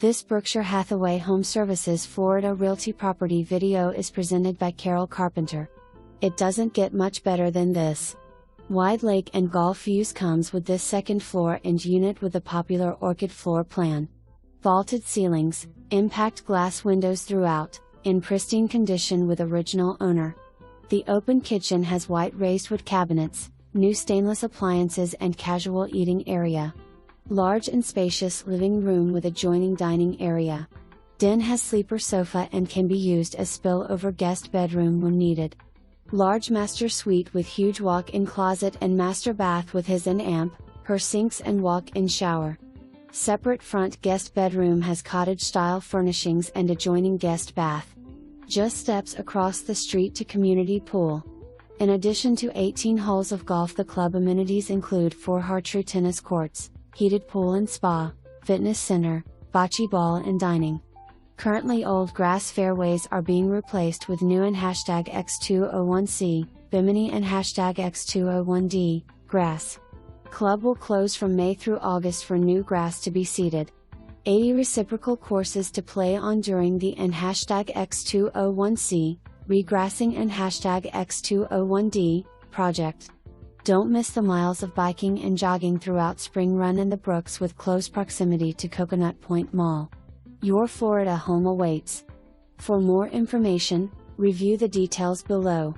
This Berkshire Hathaway HomeServices Florida Realty property video is presented by Carol Carpenter. It doesn't get much better than this. Wide lake and golf views comes with this second floor and unit with the popular Orchid floor plan. Vaulted ceilings, impact glass windows throughout, in pristine condition with original owner. The open kitchen has white raised wood cabinets, new stainless appliances and casual eating area. Large and spacious living room with adjoining dining area. Den has sleeper sofa and can be used as spillover guest bedroom when needed. Large master suite with huge walk-in closet and master bath with his and amp, her sinks and walk-in shower. Separate front guest bedroom has cottage-style furnishings and adjoining guest bath. Just steps across the street to community pool. In addition to 18 holes of golf, the club amenities include 4 Har-Tru Tennis courts, heated pool and spa, fitness center, Bocce Ball and Dining. Currently old grass fairways are being replaced with new and #X201C, Bimini and #X201D, grass. Club will close from May through August for new grass to be seeded. 80 reciprocal courses to play on during the and #X201C, regrassing and #X201D, project. Don't miss the miles of biking and jogging throughout Spring Run and the Brooks with close proximity to Coconut Point Mall. Your Florida home awaits. For more information, review the details below.